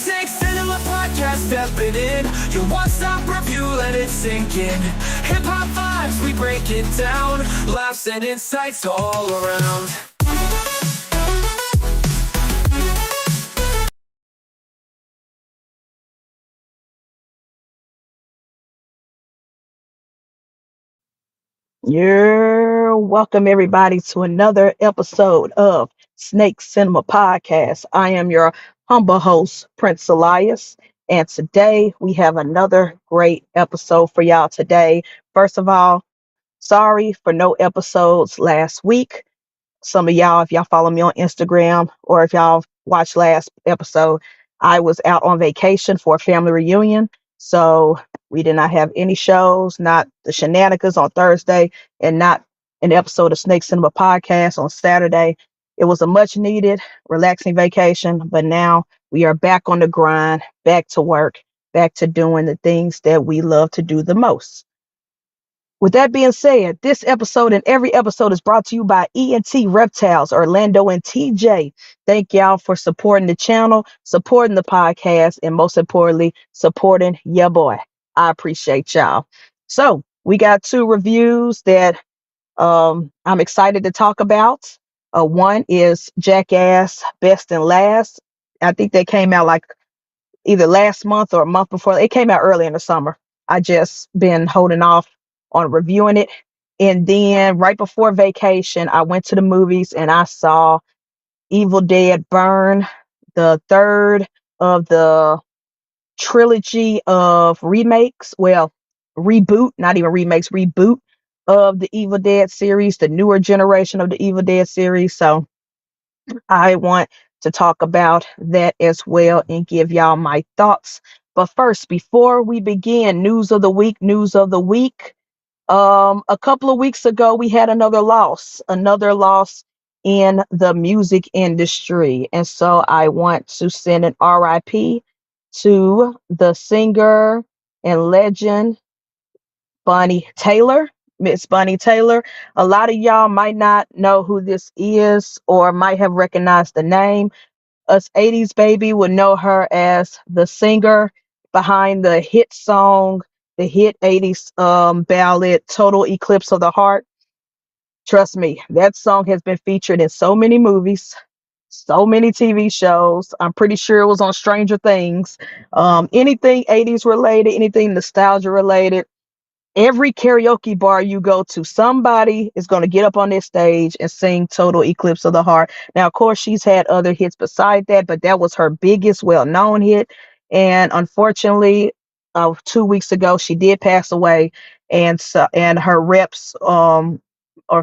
Snake Cinema Podcast stepping in. Your one-stop review, let it sink in. Hip-hop vibes, we break it down. Laughs and insights all around. You're welcome, everybody, to another episode of Snake Cinema Podcast. I am your humble host, Prince Elias, and today we have another great episode for y'all today. First of all, sorry for no episodes last week. Some of y'all, if y'all follow me on Instagram or if y'all watched last episode, I was out on vacation for a family reunion. So we did not have any shows, not the shenanigans on Thursday, and not an episode of Snake Cinema Podcast on Saturday. It was a much needed, relaxing vacation, but now we are back on the grind, back to work, back to doing the things that we love to do the most. With that being said, this episode and every episode is brought to you by ENT Reptiles, Orlando and TJ. Thank y'all for supporting the channel, supporting the podcast, and most importantly, supporting your boy. I appreciate y'all. So we got two reviews that I'm excited to talk about. One is Jackass Best and Last. I think they came out like either last month or a month before. It came out early in the summer. I just been holding off on reviewing it. And then right before vacation, I went to the movies and I saw Evil Dead Burn, the third of the trilogy of remakes. Well, reboot, not even remakes, reboot of the Evil Dead series, the newer generation of the Evil Dead series. So I want to talk about that as well and give y'all my thoughts. But first, before we begin, news of the week. A couple of weeks ago, we had another loss in the music industry. And so I want to send an RIP to the singer and legend Bonnie Taylor, Miss Bonnie Taylor. A lot of y'all might not know who this is or might have recognized the name. Us 80s baby would know her as the singer behind the hit song, the hit 80s ballad, Total Eclipse of the Heart. Trust me, that song has been featured in so many movies, so many TV shows. I'm pretty sure it was on Stranger Things. Anything 80s related, anything nostalgia related, every karaoke bar you go to, somebody is going to get up on this stage and sing Total Eclipse of the Heart. Now, of course, she's had other hits beside that, but that was her biggest well-known hit. And unfortunately, 2 weeks ago, she did pass away. And her reps or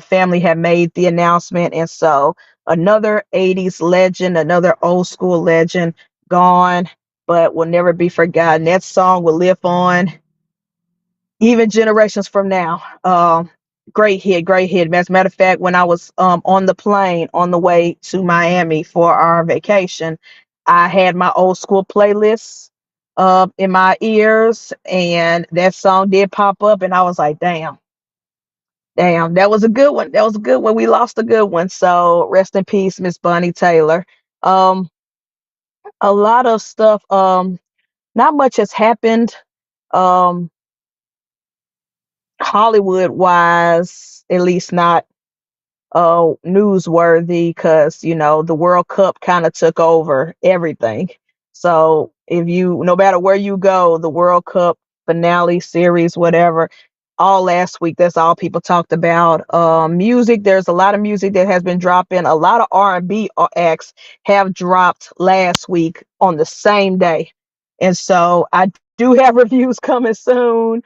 family had made the announcement. And so another 80s legend, another old school legend gone, but will never be forgotten. That song will live on even generations from now. Great hit, great hit. As a matter of fact, when I was on the plane on the way to Miami for our vacation, I had my old school playlist in my ears, and that song did pop up, and I was like, damn, that was a good one. That was a good one. We lost a good one. So rest in peace, Miss Bonnie Taylor. Um, a lot of stuff. Not much has happened. Um, Hollywood wise, at least not newsworthy, because the World Cup kind of took over everything. So if you, no matter where you go, the World Cup finale series, whatever, all last week, that's all people talked about. Music, there's a lot of music that has been dropping. A lot of R&B acts have dropped last week on the same day, and so I do have reviews coming soon.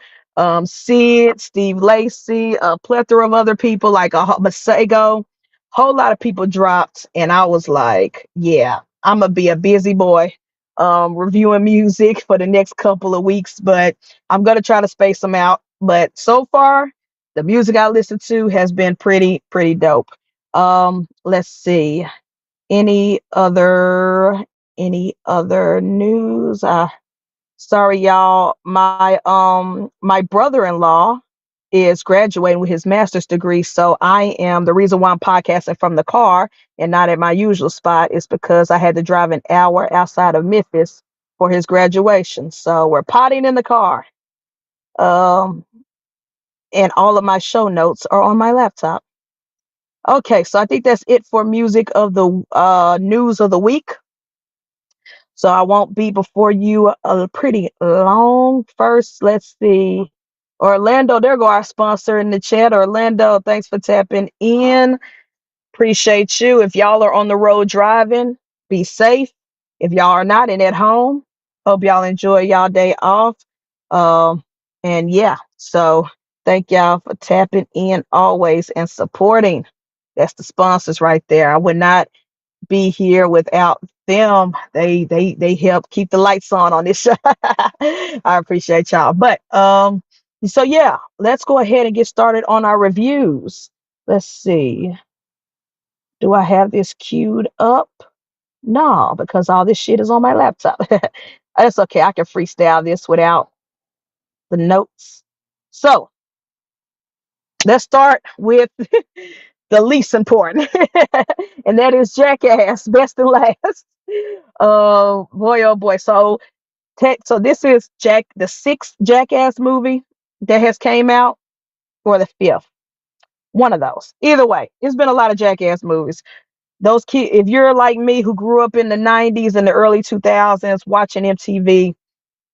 Sid, Steve Lacy, a plethora of other people like Masego, whole lot of people dropped, and I was like, yeah, I'm gonna be a busy boy reviewing music for the next couple of weeks, but I'm gonna try to space them out. But so far, the music I listened to has been pretty dope. Let's see. Any other any other news? Sorry, y'all. My brother-in-law is graduating with his master's degree, so I am the reason why I'm podcasting from the car and not at my usual spot is because I had to drive an hour outside of Memphis for his graduation. So we're potting in the car. Um, and all of my show notes are on my laptop. Okay, so I think that's it for music of the news of the week. So I won't be before you pretty long. First, let's see. Orlando, there go our sponsor in the chat. Orlando, thanks for tapping in. Appreciate you. If y'all are on the road driving, be safe. If y'all are not and at home, hope y'all enjoy y'all day off. Um, and yeah, so thank y'all for tapping in always and supporting. That's the sponsors right there. I would not be here without them. They help keep the lights on this show. I appreciate y'all. But so yeah, let's go ahead and get started on our reviews. Let's see. Do I have this queued up? No, because all this shit is on my laptop. That's okay. I can freestyle this without the notes. So let's start with the least important, and that is Jackass, best and last. Boy, oh boy. So this is the sixth Jackass movie that has came out, or the fifth. One of those. Either way, it's been a lot of Jackass movies. Those kids, if you're like me who grew up in the 90s and the early 2000s watching MTV,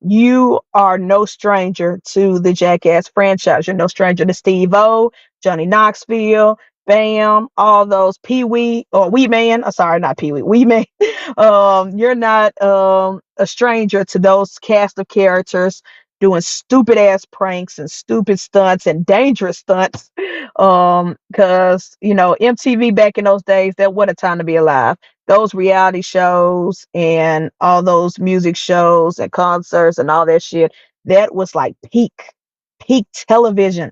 you are no stranger to the Jackass franchise. You're no stranger to Steve O, Johnny Knoxville, Bam, all those Pee Wee or Wee Man. Sorry, not Pee Wee, Wee Man. You're not a stranger to those cast of characters doing stupid ass pranks and stupid stunts and dangerous stunts. Because MTV back in those days, that what a time to be alive. Those reality shows and all those music shows and concerts and all that shit, that was like peak television.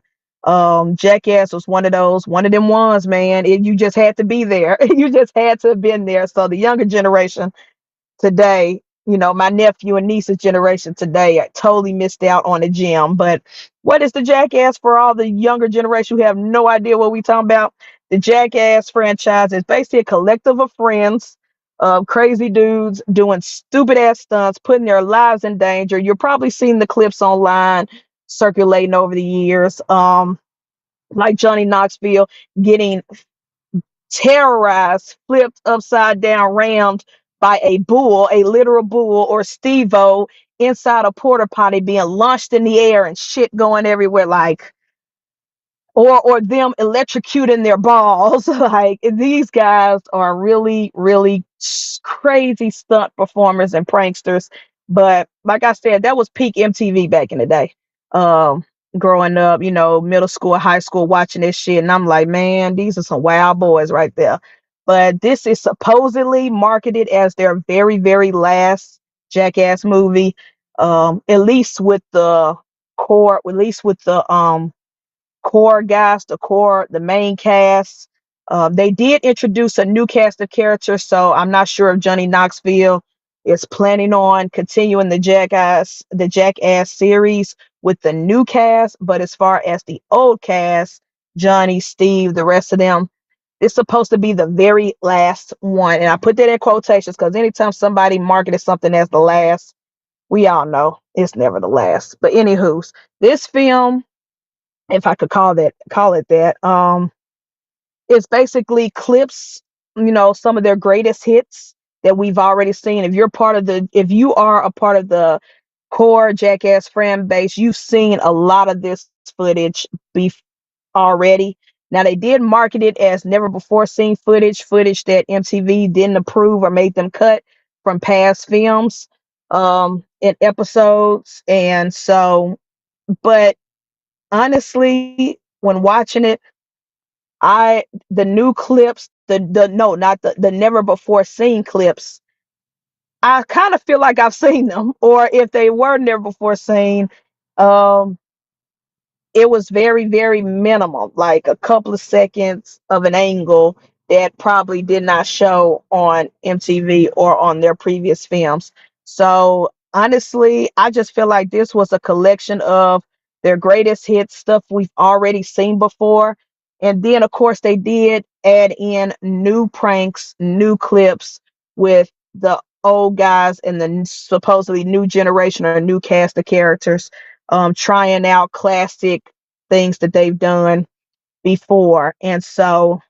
Jackass was one of them ones, man. You just had to be there. You just had to have been there. So the younger generation today, my nephew and niece's generation today, I totally missed out on the gym. But what is the Jackass for all the younger generation who have no idea what we talking about? The Jackass franchise is basically a collective of friends, crazy dudes doing stupid ass stunts, putting their lives in danger. You're probably seen the clips online circulating over the years. Like Johnny Knoxville getting terrorized, flipped upside down, rammed by a bull, a literal bull, or Steve-O inside a porta potty being launched in the air and shit going everywhere, like, or them electrocuting their balls. Like, these guys are really, really crazy stunt performers and pranksters. But like I said, that was peak MTV back in the day. Um, Growing up, middle school, high school, watching this shit, and I'm like, man, these are some wild boys right there. But this is supposedly marketed as their very, very last Jackass movie. At least with the core, at least with the core guys, the main cast. They did introduce a new cast of characters, so I'm not sure if Johnny Knoxville is planning on continuing the Jackass series with the new cast. But as far as the old cast, Johnny, Steve, the rest of them, it's supposed to be the very last one. And I put that in quotations because anytime somebody marketed something as the last, we all know it's never the last. But anywho, this film, if I could call it that. It's basically clips, some of their greatest hits that we've already seen. If you are a part of the core Jackass fan base, you've seen a lot of this footage be already. Now they did market it as never before seen footage that MTV didn't approve or made them cut from past films, in episodes. And so, but honestly, when watching it, the new clips, the no, not the never before seen clips, I kind of feel like I've seen them, or if they were never before seen, um, it was very, very minimal, like a couple of seconds of an angle that probably did not show on MTV or on their previous films. So honestly, I just feel like this was a collection of their greatest hits, stuff we've already seen before. And then, of course, they did add in new pranks, new clips with the old guys and the supposedly new generation or new cast of characters, trying out classic things that they've done before. And so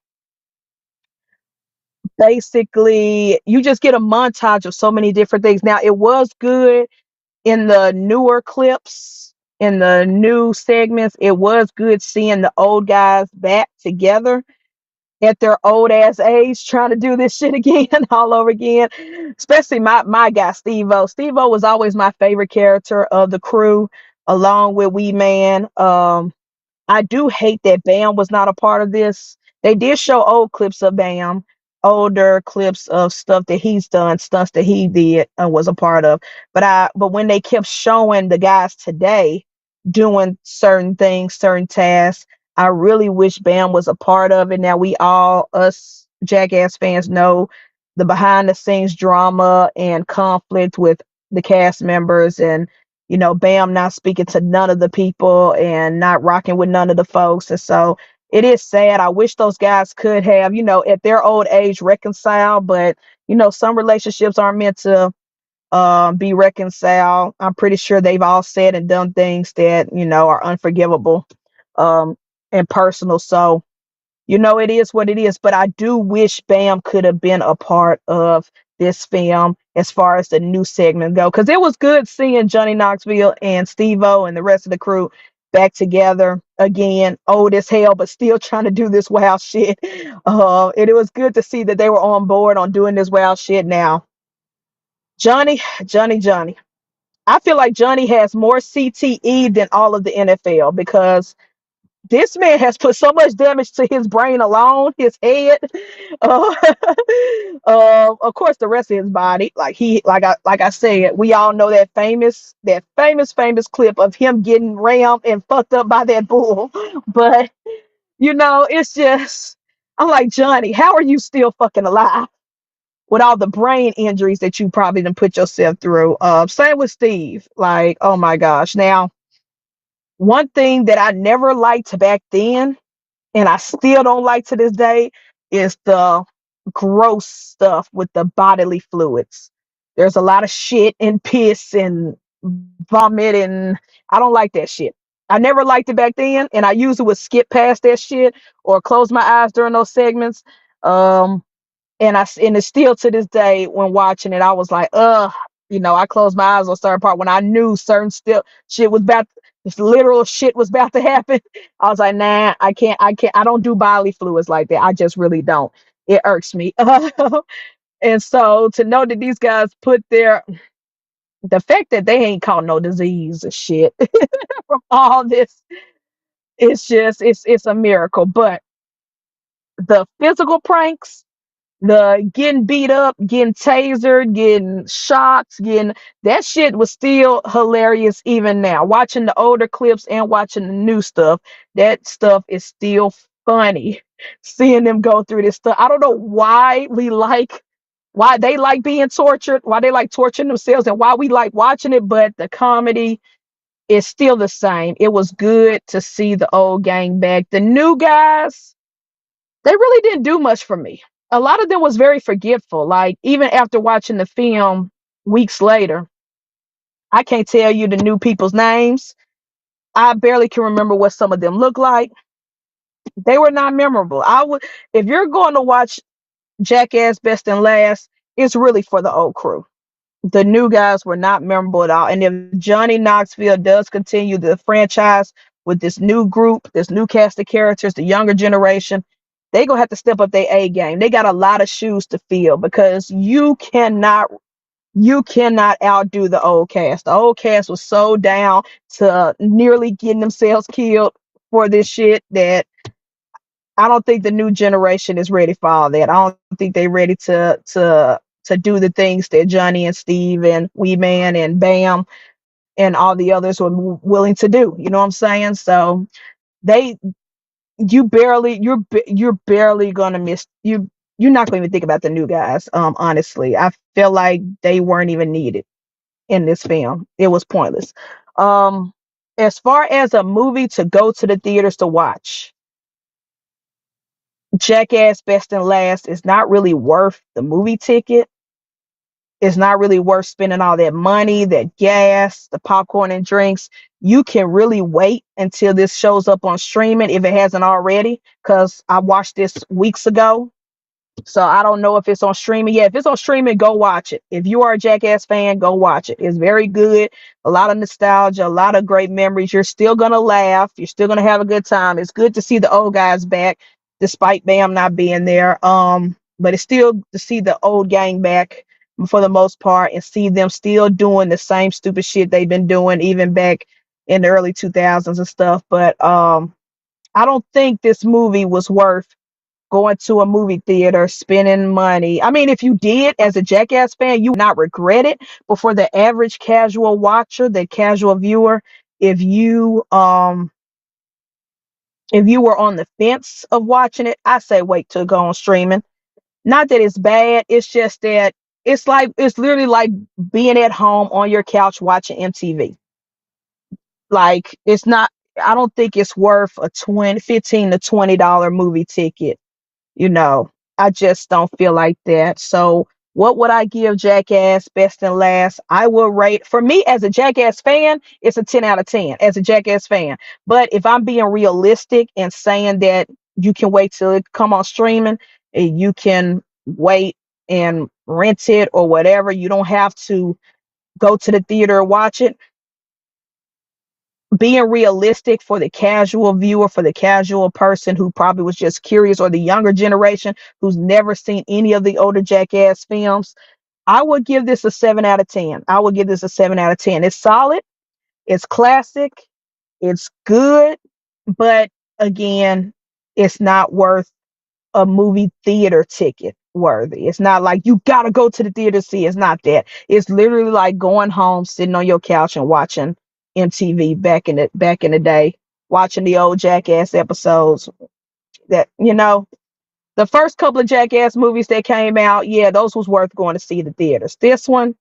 basically, you just get a montage of so many different things. Now, it was good in the newer clips, in the new segments. It was good seeing the old guys back together at their old ass age trying to do this shit again all over again. Especially my guy Steve-O. Steve-O was always my favorite character of the crew, along with Wee Man. I do hate that Bam was not a part of this. They did show old clips of Bam, older clips of stuff that he's done, stunts that he did and was a part of. But when they kept showing the guys today doing certain things, certain tasks, I really wish Bam was a part of it. Now we all, us Jackass fans, know the behind the scenes drama and conflict with the cast members, and Bam not speaking to none of the people and not rocking with none of the folks. And so it is sad. I wish those guys could have, at their old age, reconcile, but some relationships aren't meant to be reconciled. I'm pretty sure they've all said and done things that, are unforgivable, um, and personal. So it is what it is, but I do wish Bam could have been a part of this film as far as the new segment go, because it was good seeing Johnny Knoxville and Steve-O and the rest of the crew back together again, old as hell, but still trying to do this wild shit. And it was good to see that they were on board on doing this wild shit. Now, Johnny. I feel like Johnny has more CTE than all of the NFL, because this man has put so much damage to his brain alone, his head. Uh, of course, the rest of his body. Like I said, we all know that famous clip of him getting rammed and fucked up by that bull. But it's just, I'm like, Johnny, how are you still fucking alive with all the brain injuries that you probably done put yourself through? Same with Steve. Like, oh my gosh. Now, one thing that I never liked back then, and I still don't like to this day, is the gross stuff with the bodily fluids. There's a lot of shit and piss and vomit, and I don't like that shit. I never liked it back then, and I usually would skip past that shit or close my eyes during those segments. Um, and it's still to this day when watching it, I was like, ugh. I closed my eyes on certain part when I knew certain still shit was about, this literal shit was about to happen. I was like, nah, I don't do bodily fluids like that. I just really don't. It irks me. And so to know that these guys put the fact that they ain't caught no disease and shit from all this, it's a miracle. But the physical pranks, the getting beat up, getting tasered, getting shots, getting, that shit was still hilarious even now. Watching the older clips and watching the new stuff, that stuff is still funny. Seeing them go through this stuff. I don't know why they like being tortured, why they like torturing themselves, and why we like watching it, but the comedy is still the same. It was good to see the old gang back. The new guys, they really didn't do much for me. A lot of them was very forgetful. Like, even after watching the film weeks later, I can't tell you the new people's names. I barely can remember what some of them look like. They were not memorable. If you're going to watch Jackass Best and Last, it's really for the old crew. The new guys were not memorable at all. And if Johnny Knoxville does continue the franchise with this new group, this new cast of characters, the younger generation, they gonna have to step up their A game. They got a lot of shoes to fill, because you cannot outdo the old cast. The old cast was so down to nearly getting themselves killed for this shit that I don't think the new generation is ready for all that. I don't think they're ready to do the things that Johnny and Steve and Wee Man and Bam and all the others were willing to do. You know what I'm saying? So they you're barely gonna miss you. You're not going to even think about the new guys. Honestly, I feel like they weren't even needed in this film. It was pointless. Um, as far as a movie to go to the theaters to watch, Jackass Best and Last is not really worth the movie ticket. It's not really worth spending all that money, that gas, the popcorn and drinks. You can really wait until this shows up on streaming if it hasn't already, because I watched this weeks ago, so I don't know if it's on streaming. Yeah, if it's on streaming, go watch it. If you are a Jackass fan, go watch it. It's very good. A lot of nostalgia, a lot of great memories. You're still gonna laugh. You're still gonna have a good time. It's good to see the old guys back, despite Bam not being there. But it's still to see the old gang back for the most part and see them still doing the same stupid shit they've been doing even back in the early 2000s and stuff. But I don't think this movie was worth going to a movie theater, spending money. I mean, if you did as a Jackass fan, you would not regret it. But for the average casual watcher, the casual viewer, if you um if you were on the fence of watching it, I say wait till it go on streaming. Not that it's bad, it's just that it's literally like being at home on your couch watching MTV. Like it's not I don't think it's worth a 15 to $20 movie ticket. You know, I just don't feel like that. So, what would I give Jackass best and last? I will rate, for me as a Jackass fan, it's a 10 out of 10 as a Jackass fan. But if I'm being realistic and saying that you can wait till it come on streaming, and you can wait and rent it or whatever, you don't have to go to the theater and watch it. Being realistic for the casual viewer, for the casual person who probably was just curious, or the younger generation who's never seen any of the older Jackass films, I would give this a 7 out of 10. I would give this a 7 out of 10. It's solid, it's classic, it's good, but again, it's not worth a movie theater ticket worthy. It's not like you gotta go to the theater to see. It's not that. It's literally like going home, sitting on your couch and watching MTV back in the day, watching the old Jackass episodes. That the first couple of Jackass movies that came out, yeah, those was worth going to see the theaters. This one,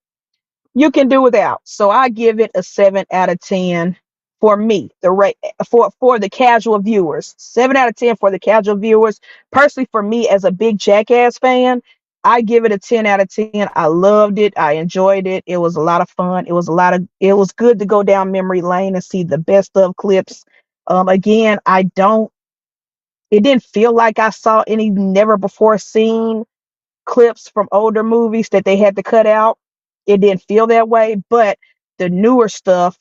you can do without. So I give it a 7 out of 10 for me. The rate for the casual viewers. 7 out of 10 for the casual viewers. Personally, for me as a big Jackass fan, I give it a 10 out of 10. I loved it. I enjoyed it. It was a lot of fun. It was good to go down memory lane and see the best of clips. Again, it didn't feel like I saw any never before seen clips from older movies that they had to cut out. It didn't feel that way, but the newer stuff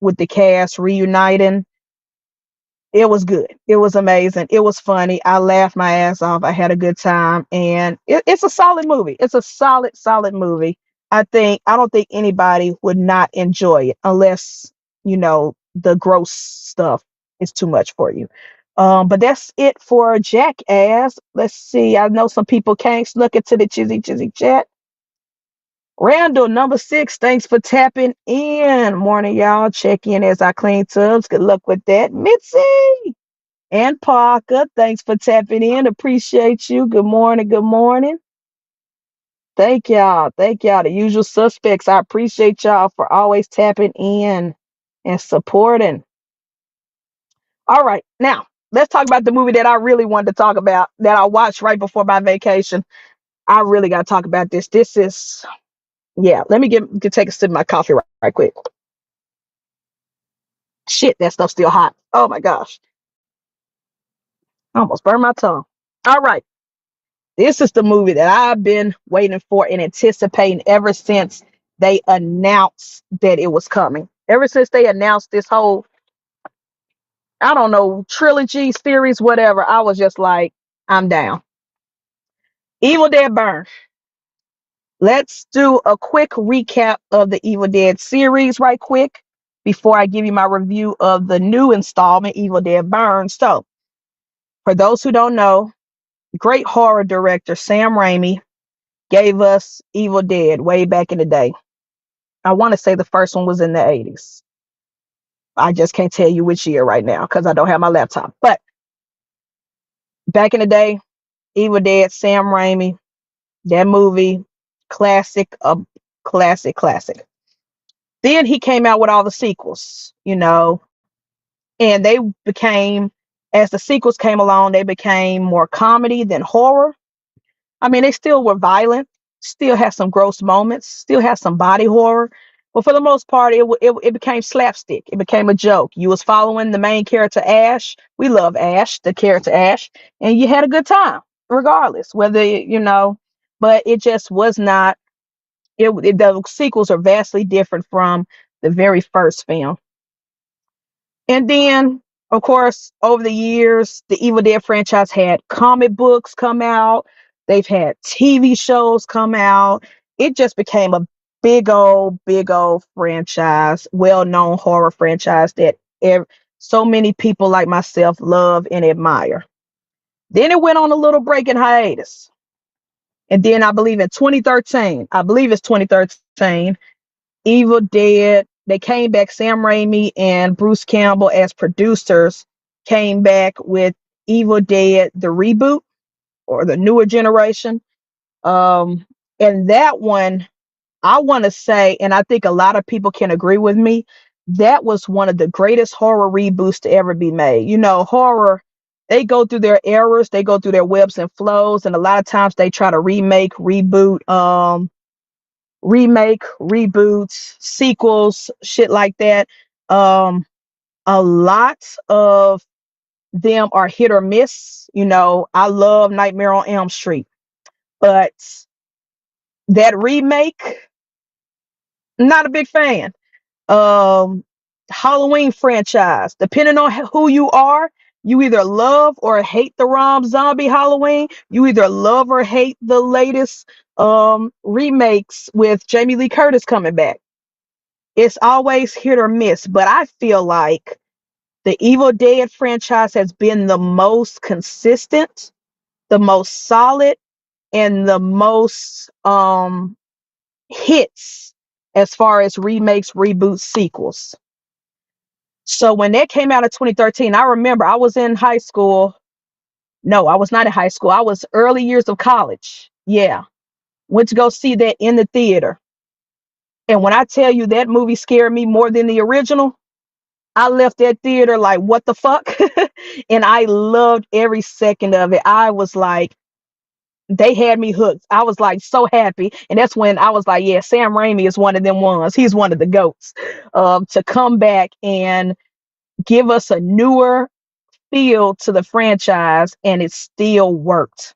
with the cast reuniting, it was good. It was amazing. It was funny. I laughed my ass off. I had a good time, and it's a solid movie. It's a solid movie. I don't think anybody would not enjoy it unless the gross stuff is too much for you. But that's it for Jackass. Let's see. I know some people can't snuck into the chizzy chat. Randall, number 6, thanks for tapping in. Morning, y'all. Check in as I clean tubs. Good luck with that. Mitzi and Parker, thanks for tapping in. Appreciate you. Good morning. Good morning. Thank y'all. Thank y'all. The usual suspects. I appreciate y'all for always tapping in and supporting. All right. Now, let's talk about the movie that I really wanted to talk about that I watched right before my vacation. I really got to talk about this. This is, yeah, let me take a sip of my coffee right quick. Shit, that stuff's still hot. Oh my gosh. I almost burned my tongue. All right. This is the movie that I've been waiting for and anticipating ever since they announced that it was coming. Ever since they announced this whole, I don't know, trilogy, series, whatever, I was just like, I'm down. Evil Dead Burn. Let's do a quick recap of the Evil Dead series right quick before I give you my review of the new installment, Evil Dead Burn. So, for those who don't know, great horror director Sam Raimi gave us Evil Dead way back in the day. I want to say the first one was in the 80s. I just can't tell you which year right now because I don't have my laptop. But back in the day, Evil Dead, Sam Raimi, that movie, classic, classic. Then he came out with all the sequels, and they became, as the sequels came along, they became more comedy than horror. I mean, they still were violent, still has some gross moments, still has some body horror, but for the most part, it became slapstick. It became a joke. You was following the main character Ash. We love Ash, the character Ash, and you had a good time regardless whether But it just was not. The sequels are vastly different from the very first film. And then, of course, over the years, the Evil Dead franchise had comic books come out. They've had TV shows come out. It just became a big old franchise, well-known horror franchise that so many people like myself love and admire. Then it went on a little break in hiatus. And then I believe in 2013, I believe it's 2013, Evil Dead. They came back. Sam Raimi and Bruce Campbell as producers came back with Evil Dead, the reboot or the newer generation. Um, and that one, I want to say, and I think a lot of people can agree with me, that was one of the greatest horror reboots to ever be made. Horror, they go through their errors, they go through their webs and flows, and a lot of times they try to remake, reboots, sequels, shit like that. Um, a lot of them are hit or miss. I love Nightmare on Elm Street, but that remake, not a big fan. Um, Halloween franchise, depending on who you are, you either love or hate the Rob Zombie Halloween. You either love or hate the latest remakes with Jamie Lee Curtis coming back. It's always hit or miss, but I feel like the Evil Dead franchise has been the most consistent, the most solid, and the most hits as far as remakes, reboots, sequels. So when that came out in 2013, I remember I was in high school. No, I was not in high school. I was early years of college. Yeah. Went to go see that in the theater. And when I tell you that movie scared me more than the original, I left that theater like, what the fuck? And I loved every second of it. I was like, they had me hooked. I was like so happy. And that's when I was like, yeah, Sam Raimi is one of them ones. He's one of the goats to come back and give us a newer feel to the franchise. And it still worked.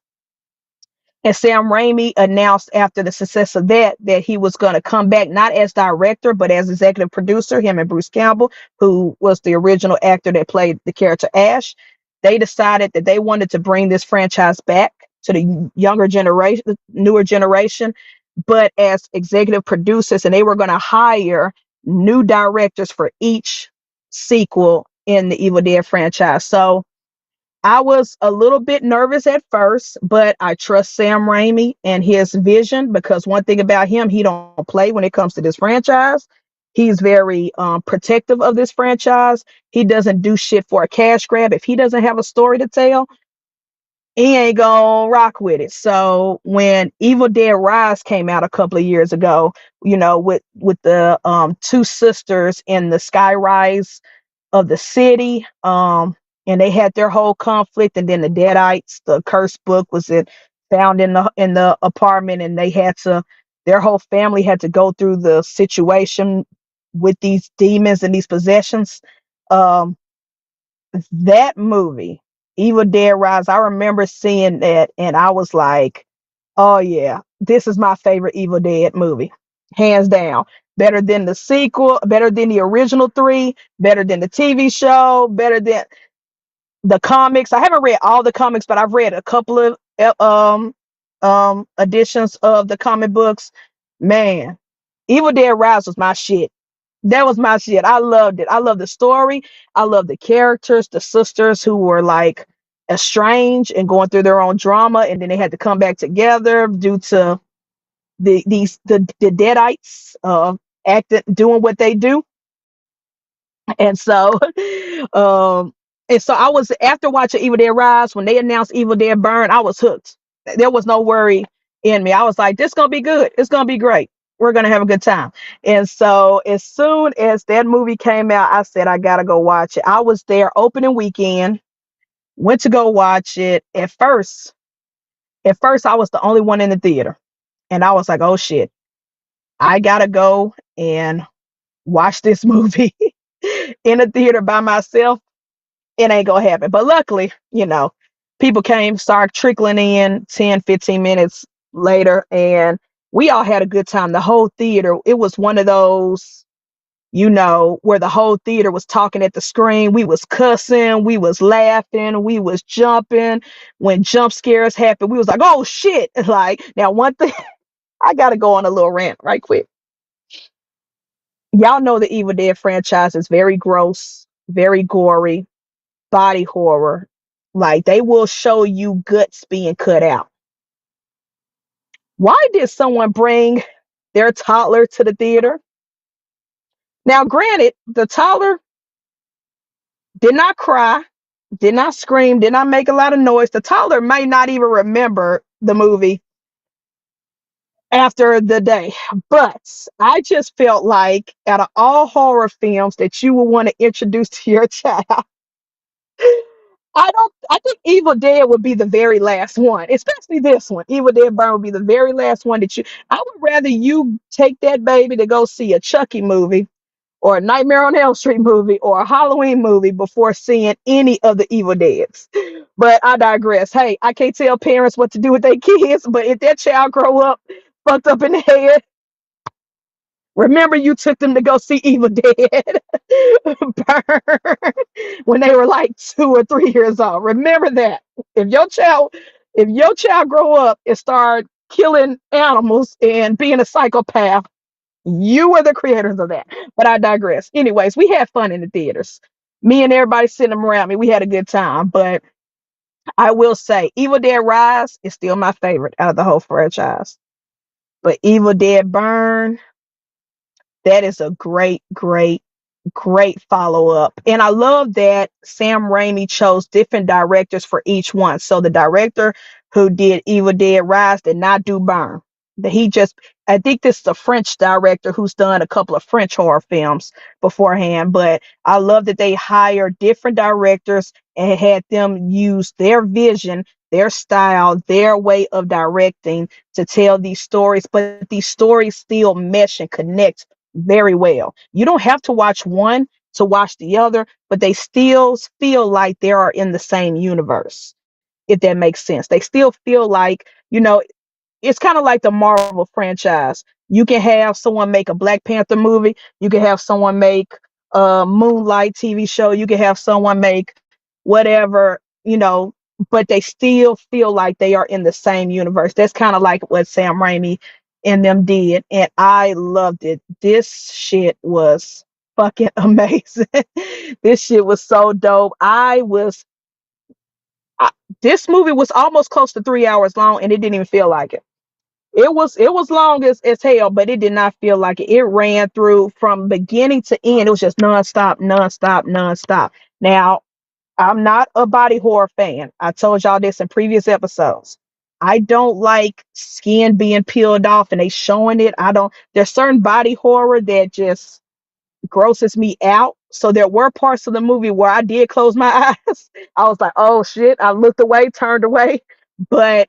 And Sam Raimi announced after the success of that he was going to come back not as director but as executive producer. Him and Bruce Campbell, who was the original actor that played the character Ash, they decided that they wanted to bring this franchise back to the younger generation, the newer generation, but as executive producers, and they were going to hire new directors for each sequel in the Evil Dead franchise. So I was a little bit nervous at first, but I trust Sam Raimi and his vision, because one thing about him, he don't play when it comes to this franchise. He's very protective of this franchise. He doesn't do shit for a cash grab. If he doesn't have a story to tell, he ain't gonna rock with it. So when Evil Dead Rise came out a couple of years ago, with the two sisters in the skyrise of the city, and they had their whole conflict, and then the Deadites, the cursed book was found in the apartment, and their whole family had to go through the situation with these demons and these possessions. um that movie, Evil Dead Rise, I remember seeing that and I was like, oh yeah, this is my favorite Evil Dead movie, hands down. Better than the sequel, better than the original three, better than the TV show, better than the comics. I haven't read all the comics, but I've read a couple of editions of the comic books. Man, Evil Dead Rise was my shit. That was my shit. I loved it. I love the story. I love the characters, the sisters who were like estranged and going through their own drama, and then they had to come back together due to the Deadites acting, doing what they do. And so um I was, after watching Evil Dead Rise, when they announced Evil Dead Burn, I was hooked. There was no worry in me. I was like, this gonna be good, it's gonna be great, we're gonna have a good time. And so as soon as that movie came out, I said, I gotta go watch it. I was there opening weekend, went to go watch it. At first I was the only one in the theater, And I was like, oh shit, I gotta go and watch this movie in a theater by myself. It ain't gonna happen. But luckily, people came, started trickling in 10, 15 minutes later, and we all had a good time. The whole theater, it was one of those, where the whole theater was talking at the screen. We was cussing, we was laughing, we was jumping. When jump scares happened, we was like, oh shit. Like, now one thing, I gotta go on a little rant right quick. Y'all know the Evil Dead franchise is very gross, very gory, body horror. Like, they will show you guts being cut out. Why did someone bring their toddler to the theater? Now, granted, the toddler did not cry, did not scream, did not make a lot of noise. The toddler may not even remember the movie after the day. But I just felt like out of all horror films that you would want to introduce to your child, I think Evil Dead would be the very last one, especially this one. Evil Dead Burn would be the very last one that I would rather you take that baby to go see a Chucky movie or a Nightmare on Elm Street movie or a Halloween movie before seeing any of the Evil Deads. But I digress. Hey, I can't tell parents what to do with their kids, but if that child grow up fucked up in the head, remember you took them to go see Evil Dead Burn when they were like 2 or 3 years old. Remember that. If your child, if your child grow up and start killing animals and being a psychopath, you were the creators of that. But I digress. Anyways, we had fun in the theaters. Me and everybody sitting around me, we had a good time. But I will say, Evil Dead Rise is still my favorite out of the whole franchise. But Evil Dead Burn, that is a great, great, great follow up. And I love that Sam Raimi chose different directors for each one. So the director who did Evil Dead Rise did not do Burn. He just, I think this is a French director who's done a couple of French horror films beforehand. But I love that they hired different directors and had them use their vision, their style, their way of directing to tell these stories. But these stories still mesh and connect very well. You don't have to watch one to watch the other, but they still feel like they are in the same universe, if that makes sense. They still feel like, it's kind of like the Marvel franchise. You can have someone make a Black Panther movie, you can have someone make a Moonlight TV show, you can have someone make whatever, but they still feel like they are in the same universe. That's kind of like what Sam Raimi and them did, and I loved it. This shit was fucking amazing. This shit was so dope. I, this movie was almost close to 3 hours long, and it didn't even feel like it. It was long as hell, but it did not feel like it. It ran through from beginning to end. It was just nonstop, nonstop, nonstop. Now, I'm not a body horror fan. I told y'all this in previous episodes. I don't like skin being peeled off and they showing it. I don't. There's certain body horror that just grosses me out. So there were parts of the movie where I did close my eyes. I was like, oh shit. I looked away, turned away, but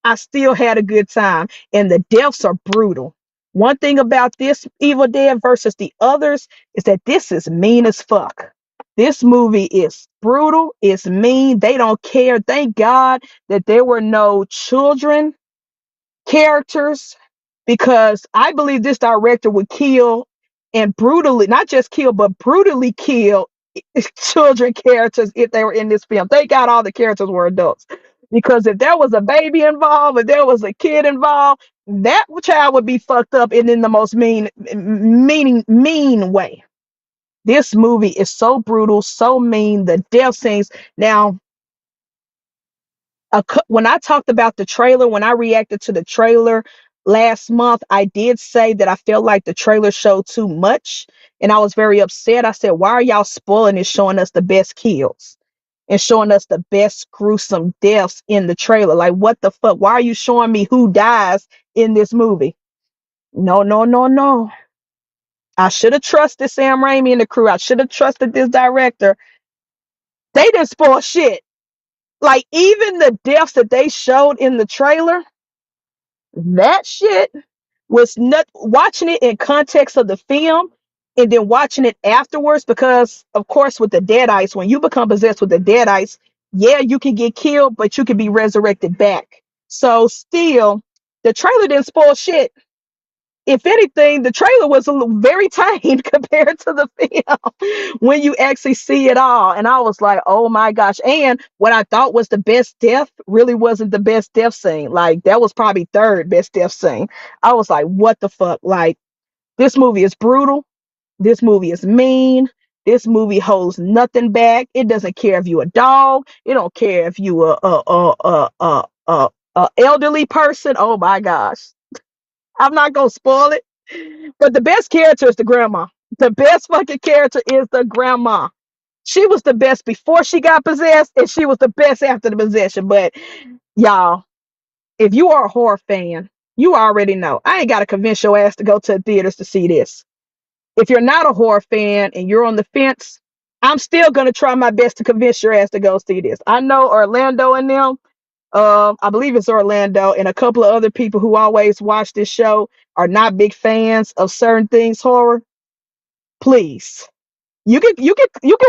I still had a good time. And the deaths are brutal. One thing about this Evil Dead versus the others is that this is mean as fuck. This movie is brutal, it's mean, they don't care. Thank God that there were no children characters, because I believe this director would kill and brutally, not just kill, but brutally kill children characters if they were in this film. Thank God all the characters were adults. Because if there was a baby involved, if there was a kid involved, that child would be fucked up and in the most mean way. This movie is so brutal, so mean. The death scenes. Now, when I talked about the trailer, when I reacted to the trailer last month, I did say that I felt like the trailer showed too much, and I was very upset. I said, "Why are y'all spoiling and showing us the best kills and showing us the best gruesome deaths in the trailer? Like, what the fuck? Why are you showing me who dies in this movie?" No, no, no, no. I should have trusted Sam Raimi and the crew. I should have trusted this director. They didn't spoil shit. Like, even the deaths that they showed in the trailer, That shit was not watching it in context of the film and then watching it afterwards, because of course with the deadites, when you become possessed with the deadites, yeah, you can get killed, but you can be resurrected back. So still, the trailer didn't spoil shit. If anything, the trailer was very tame compared to the film when you actually see it all. And I was like, oh my gosh. And what I thought was the best death really wasn't the best death scene. Like, that was probably third best death scene. I was like, what the fuck? Like, this movie is brutal. This movie is mean. This movie holds nothing back. It doesn't care if you a dog. It don't care if you a elderly person. Oh my gosh. I'm not gonna spoil it. But the best character is the grandma. The best fucking character is the grandma. She was the best before she got possessed, and she was the best after the possession. But y'all, if you are a horror fan, you already know. I ain't gotta convince your ass to go to the theaters to see this. If you're not a horror fan and you're on the fence, I'm still gonna try my best to convince your ass to go see this. I know Orlando and them, I believe it's Orlando and a couple of other people who always watch this show are not big fans of certain things horror. Please, you can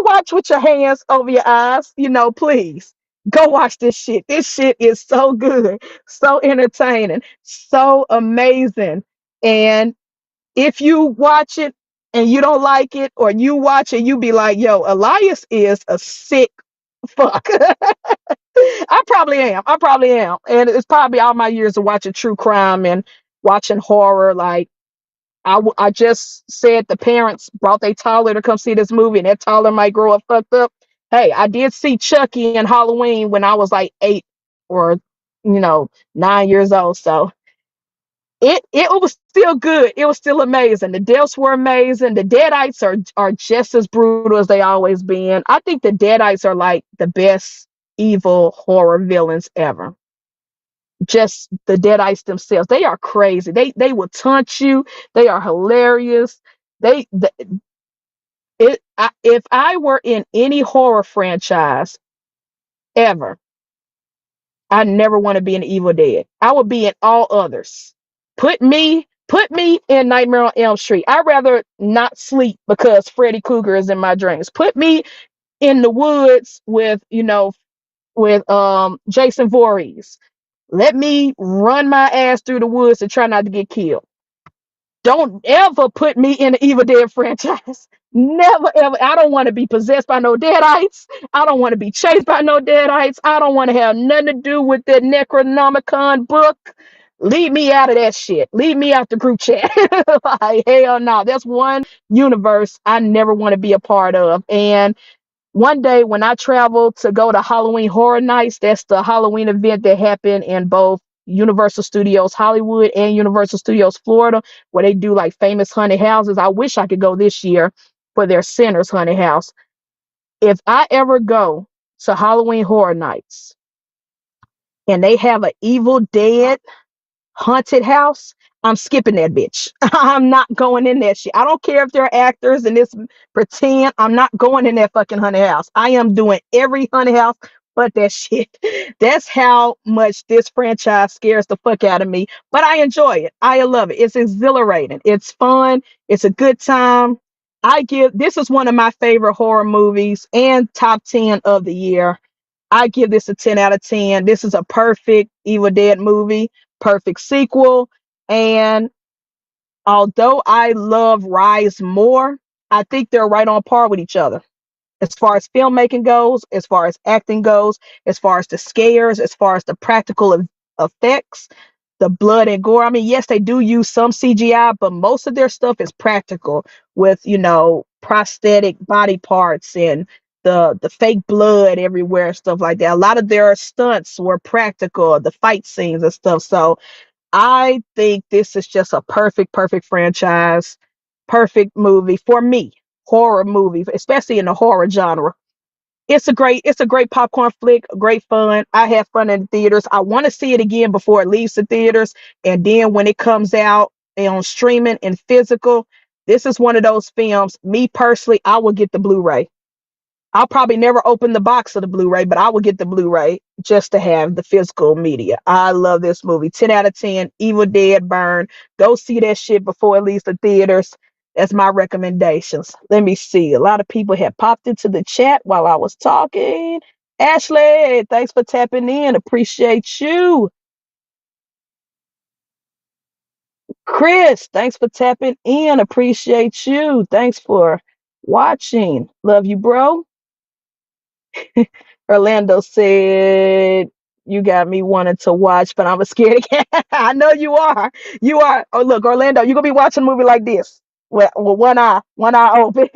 watch with your hands over your eyes. Please go watch this shit. This shit is so good, so entertaining, so amazing. And if you watch it and you don't like it, or you watch it, you be like, yo, Elias is a sick fuck. I probably am. And it's probably all my years of watching true crime and watching horror. Like, I just said the parents brought their toddler to come see this movie, and that toddler might grow up fucked up. Hey, I did see Chucky and Halloween when I was like 8 or 9 years old. So it was still good. It was still amazing. The deaths were amazing. The Deadites are just as brutal as they always been. I think the Deadites are like the best evil horror villains ever. Just the Deadites themselves. They are crazy. They will taunt you. They are hilarious. They the, if I were in any horror franchise ever, I never want to be in Evil Dead. I would be in all others. Put me in Nightmare on Elm Street. I'd rather not sleep because Freddy Krueger is in my dreams. Put me in the woods with Jason Voorhees. Let me run my ass through the woods and try not to get killed. Don't ever put me in the Evil Dead franchise. Never ever. I don't want to be possessed by no deadites. I don't want to be chased by no deadites. I don't want to have nothing to do with the Necronomicon book. Leave me out of that shit. Leave me out the group chat. Like, hell no. That's one universe I never want to be a part of. And one day when I travel to go to Halloween Horror Nights, that's the Halloween event that happened in both Universal Studios Hollywood and Universal Studios Florida, where they do like famous haunted houses. I wish I could go this year for their Center's haunted house. If I ever go to Halloween Horror Nights and they have an Evil Dead haunted house, I'm skipping that bitch. I'm not going in that shit. I don't care if they're actors and this pretend. I'm not going in that fucking haunted house. I am doing every haunted house but that shit. That's how much this franchise scares the fuck out of me. But I enjoy it. I love it. It's exhilarating. It's fun. It's a good time. This is one of my favorite horror movies and top 10 of the year. I give this a 10 out of 10. This is a perfect Evil Dead movie, perfect sequel. And although I love Rise more, I think they're right on par with each other. As far as filmmaking goes, as far as acting goes, as far as the scares, as far as the practical effects, the blood and gore. I mean, yes, they do use some CGI, but most of their stuff is practical with, prosthetic body parts and the fake blood everywhere, stuff like that. A lot of their stunts were practical, the fight scenes and stuff. So I think this is just a perfect franchise, perfect movie for me. Horror movie, especially in the horror genre. It's a great popcorn flick, great fun. I have fun in the theaters. I want to see it again before it leaves the theaters, and then when it comes out on streaming and physical, this is one of those films. Me personally, I will get the Blu-ray. I'll probably never open the box of the Blu-ray, but I will get the Blu-ray. just to have the physical media. I love this movie. 10 out of 10. Evil Dead Burn. Go see that shit before it leaves the theaters. That's my recommendations. Let me see. A lot of people had popped into the chat while I was talking. Ashley, thanks for tapping in. Appreciate you. Chris, thanks for tapping in. Appreciate you. Thanks for watching. Love you, bro. Orlando said, "You got me wanting to watch, but I'm a scared cat." I know you are. You are. Oh, look, Orlando, you're gonna be watching a movie like this with one eye open.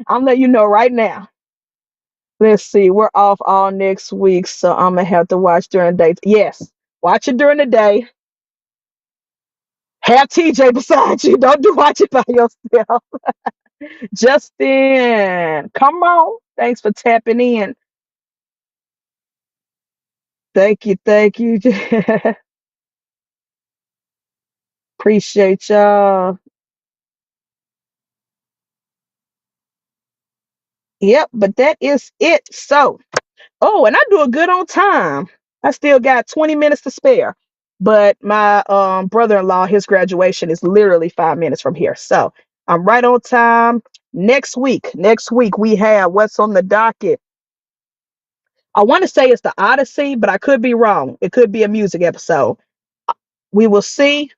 I'm letting you know right now. Let's see. We're off all next week, so I'm gonna have to watch during the day. Yes, watch it during the day. Have TJ beside you. Don't do watch it by yourself. Justin, come on. Thanks for tapping in. Thank you. Thank you. Appreciate y'all. Yep, but that is it. So, oh, and I do a good on time. I still got 20 minutes to spare. But my brother-in-law, his graduation is literally 5 minutes from here. So I'm right on time. Next week we have what's on the docket. I want to say it's the Odyssey, but I could be wrong. It could be a music episode. We will see.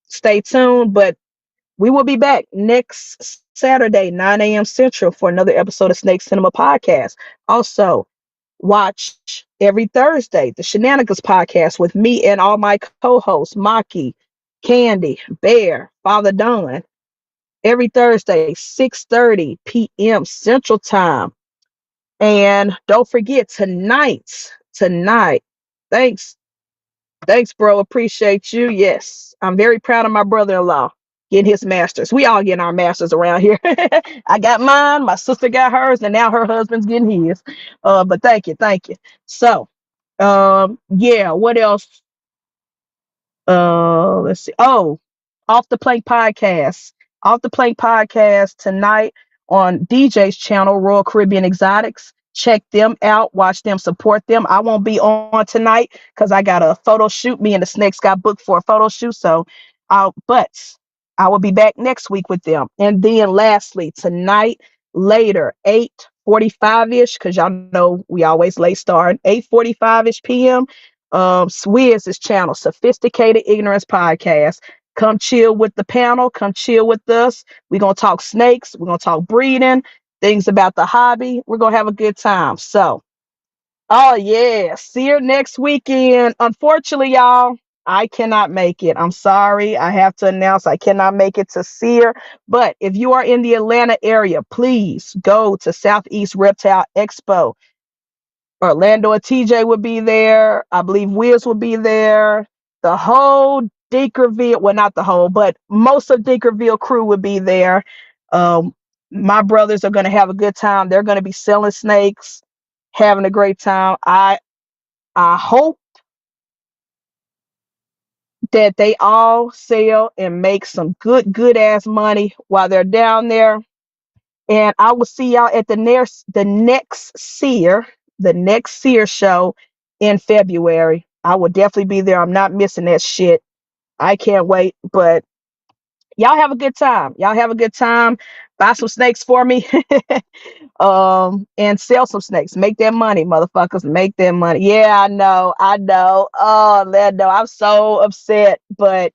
Stay tuned. But we will be back next Saturday, 9 a.m. Central, for another episode of Snake Cinema Podcast. Also, watch every Thursday the Shenanigans Podcast with me and all my co-hosts, Maki, Candy, Bear, Father Don. Every Thursday, 6:30 p.m. Central Time. And don't forget tonight. Thanks. Thanks, bro. Appreciate you. Yes. I'm very proud of my brother-in-law getting his masters. We all getting our masters around here. I got mine, my sister got hers, and now her husband's getting his. But thank you. So, yeah, what else? Let's see. Oh, off the plank podcast. Off the plank podcast tonight on DJ's channel, Royal Caribbean Exotics. Check them out, watch them, support them. I won't be on tonight because I got a photo shoot. Me and the Snakes got booked for a photo shoot. So but I will be back next week with them. And then lastly, tonight, later, 8:45-ish, because y'all know we always late start, 8:45-ish p.m. Swiz's channel, Sophisticated Ignorance Podcast. Come chill with the panel. Come chill with us. We're going to talk snakes. We're going to talk breeding, things about the hobby. We're going to have a good time. So, oh, yeah. See you next weekend. Unfortunately, y'all, I cannot make it. I'm sorry. I have to announce I cannot make it to Sear. But if you are in the Atlanta area, please go to Southeast Reptile Expo. Orlando and TJ would be there. I believe Wiz would be there. The whole Dinkerville, well, not the whole, but most of Dinkerville crew would be there. Um, my brothers are going to have a good time. They're going to be selling snakes, having a great time. I hope that they all sell and make some good ass money while they're down there. And I will see y'all at the next Sear show in February. I will definitely be there. I'm not missing that shit. I can't wait. But y'all have a good time. Y'all have a good time. Buy some snakes for me. And sell some snakes. Make that money, motherfuckers. Make that money. Yeah, I know. Oh, Lando, I'm so upset. But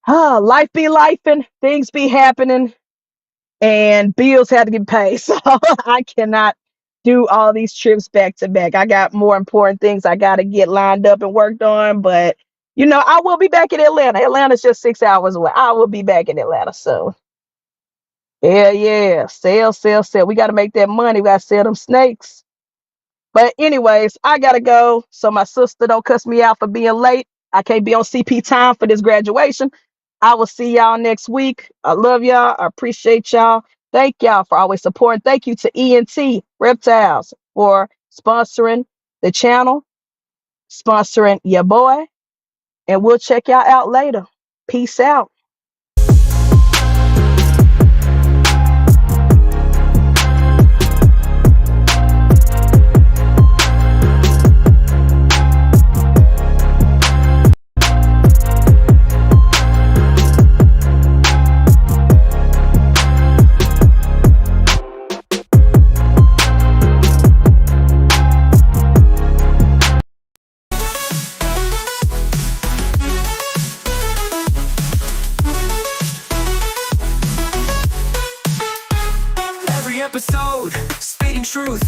life be life and things be happening. And bills had to get paid. So I cannot do all these trips back to back. I got more important things I got to get lined up and worked on. But, I will be back in Atlanta. Atlanta's just 6 hours away. I will be back in Atlanta soon. Yeah. Sell. We got to make that money. We got to sell them snakes. But anyways, I got to go so my sister don't cuss me out for being late. I can't be on CP time for this graduation. I will see y'all next week. I love y'all. I appreciate y'all. Thank y'all for always supporting. Thank you to ENT Reptiles for sponsoring the channel, sponsoring your boy. And we'll check y'all out later. Peace out. every episode, spitting truth,